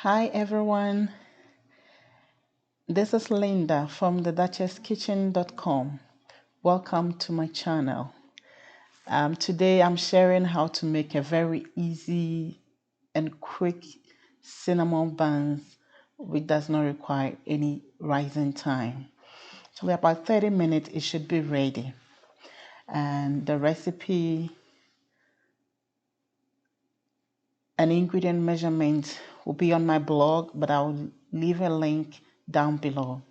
Hi everyone, this is Linda from theduchesskitchen.com. Welcome to my channel. Today I'm sharing how to make a very easy and quick cinnamon buns which does not require any rising time. So about 30 minutes it should be ready. And the recipe and ingredient measurement will be on my blog, but I'll leave a link down below.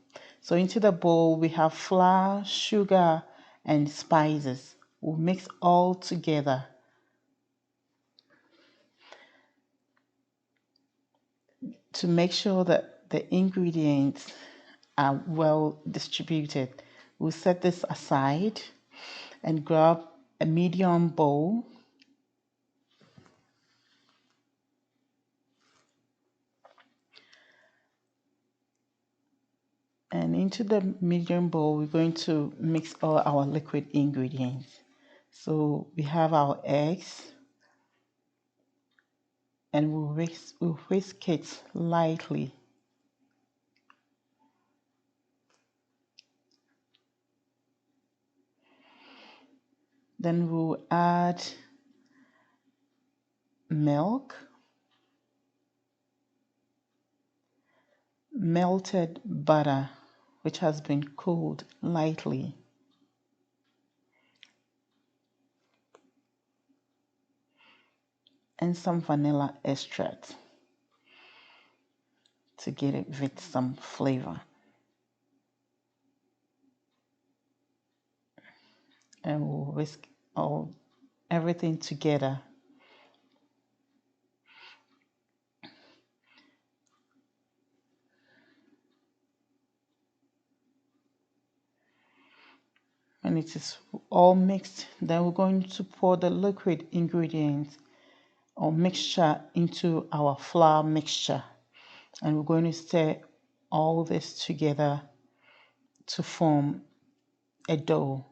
So into the bowl we have flour, sugar, and spices. We'll mix all together. To make sure that the ingredients are well distributed, we'll set this aside and grab a medium bowl. And into the medium bowl, we're going to mix all our liquid ingredients. So we have our eggs, and we'll whisk it lightly. Then we'll add milk, melted butter, which has been cooled lightly, and some vanilla extract to get it with some flavor. And we'll whisk everything together. When it is all mixed, then we're going to pour the liquid ingredients or mixture into our flour mixture, and we're going to stir all this together to form a dough.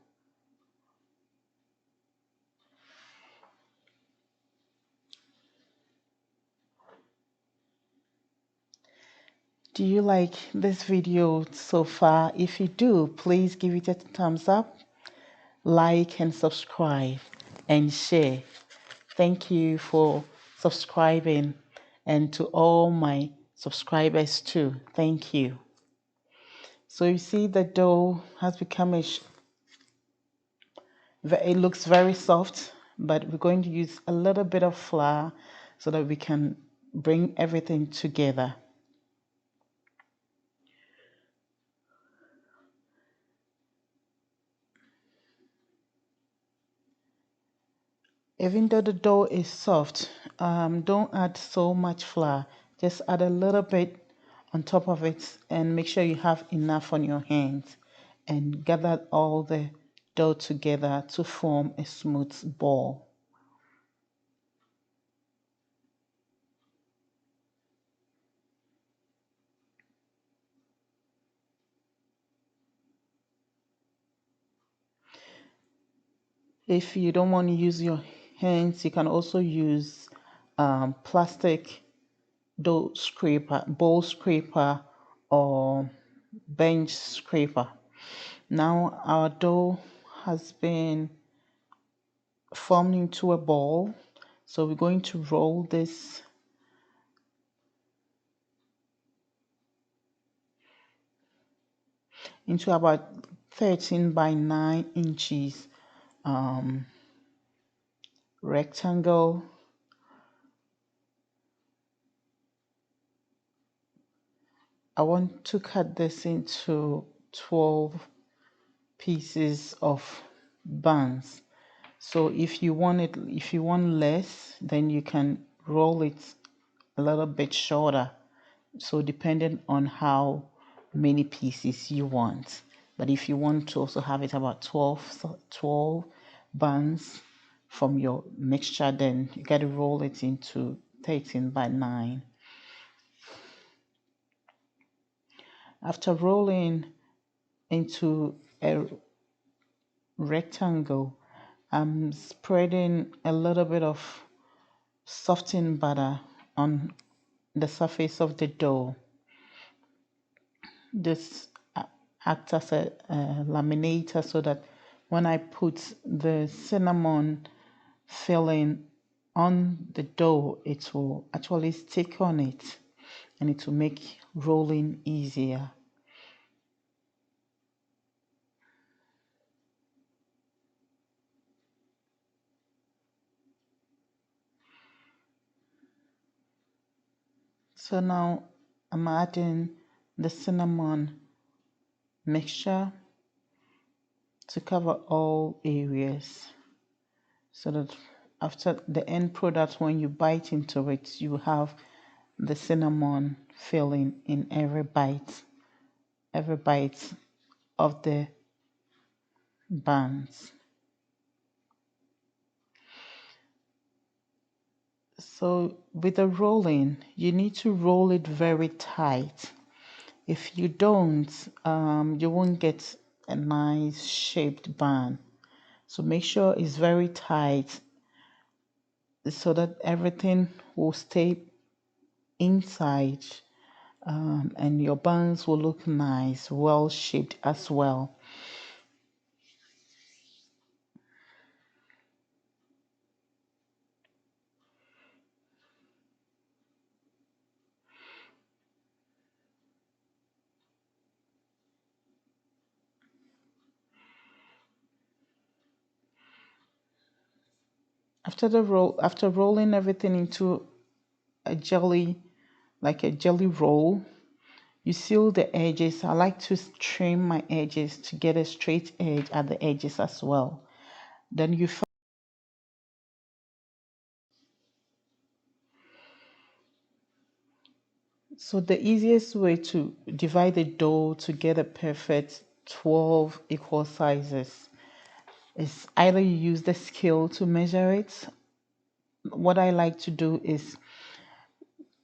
Do you like this video so far? If you do, please give it a thumbs up, like and subscribe and share. Thank you for subscribing, and to all my subscribers too. Thank you. So you see the dough has become it looks very soft, but we're going to use a little bit of flour so that we can bring everything together. Even though the dough is soft, don't add so much flour. Just add a little bit on top of it and make sure you have enough on your hands, and gather all the dough together to form a smooth ball. If you don't want to use your hands, you can also use plastic dough scraper, bowl scraper, or bench scraper. Now our dough has been formed into a ball, so we're going to roll this into about 13 by 9 inches rectangle. I want to cut this into 12 pieces of buns. So if you want less, then you can roll it a little bit shorter. So depending on how many pieces you want. But if you want to also have it about 12 buns from your mixture, then you got to roll it into 13 by 9. After rolling into a rectangle, I'm spreading a little bit of softened butter on the surface of the dough. This acts as a laminator so that when I put the cinnamon filling on the dough, it will actually stick on it and it will make rolling easier. So now I'm adding the cinnamon mixture to cover all areas so that after the end product, when you bite into it, you have the cinnamon filling in every bite of the buns. So with the rolling, you need to roll it very tight. If you don't, you won't get a nice shaped bun. So make sure it's very tight so that everything will stay inside, and your buns will look nice, well shaped as well. After rolling everything into a jelly, like a jelly roll, you seal the edges. I like to trim my edges to get a straight edge at the edges as well. Then so the easiest way to divide the dough to get a perfect 12 equal sizes is either you use the scale to measure it. What I like to do is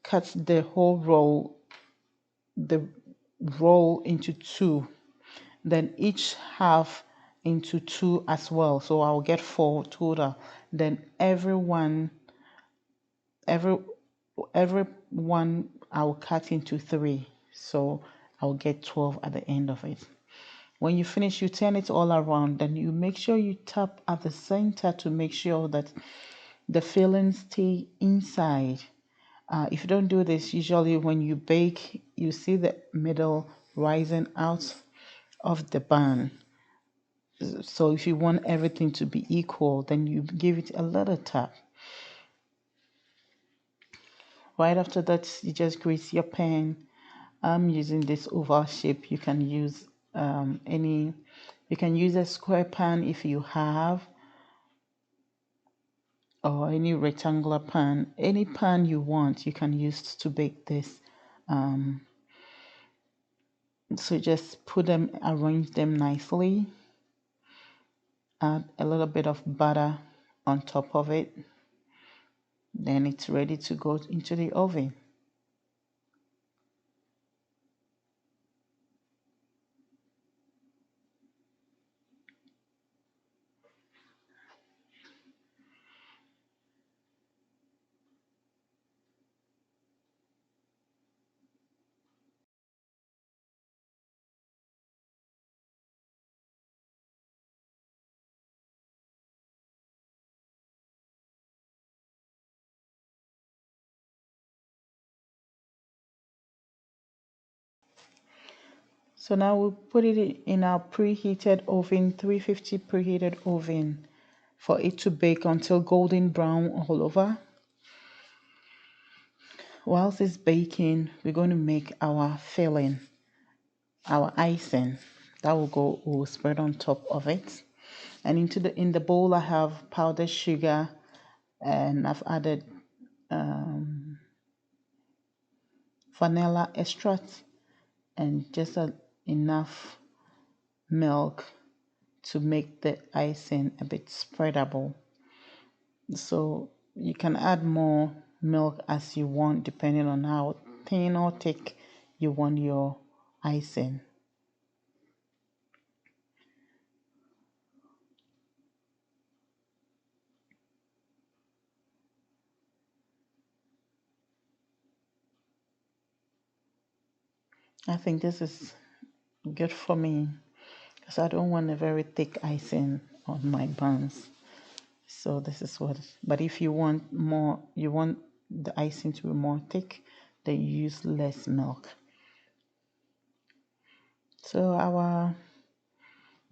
cut the roll into two, then each half into two as well. So I'll get four total. Then every every one I'll cut into three. So I'll get 12 at the end of it. When you finish, you turn it all around. Then you make sure you tap at the center to make sure that the fillings stay inside. If you don't do this, usually when you bake, you see the middle rising out of the bun. So if you want everything to be equal, then you give it a little tap. Right after that, you just grease your pan. I'm using this oval shape. You can use any, you can use a square pan if you have, or any rectangular pan. Any pan you want, you can use to bake this. Um, so just put them, arrange them nicely. Add a little bit of butter on top of it. Then it's ready to go into the oven. So now we'll put it in our preheated oven, 350 preheated oven, for it to bake until golden brown all over. Whilst it's baking, we're going to make our filling, our icing. That will spread on top of it. And in the bowl I have powdered sugar, and I've added vanilla extract and just enough milk to make the icing a bit spreadable. So you can add more milk as you want, depending on how thin or thick you want your icing. I think this is good for me because I don't want a very thick icing on my buns. So this is what, but if you want more, you want the icing to be more thick, then you use less milk. So our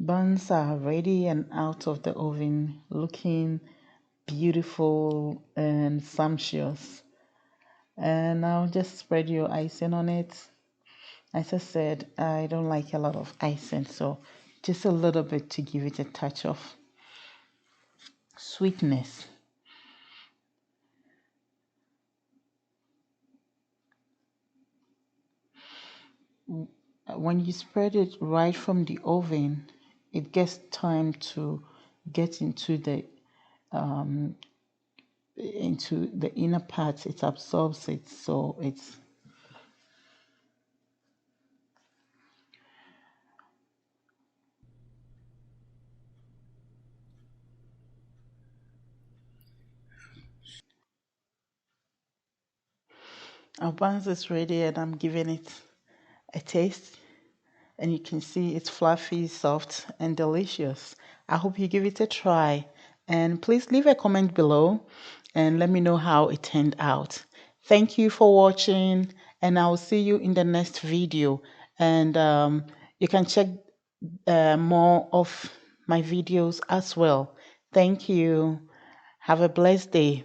buns are ready and out of the oven, looking beautiful and sumptuous. And I'll just spread your icing on it. As I said, I don't like a lot of icing, so just a little bit to give it a touch of sweetness. When you spread it right from the oven, it gets time to get um, into the inner parts. It absorbs it, so it's our buns is ready, and I'm giving it a taste. And you can see it's fluffy, soft, and delicious. I hope you give it a try. And please leave a comment below and let me know how it turned out. Thank you for watching, and I'll see you in the next video. And you can check more of my videos as well. Thank you. Have a blessed day.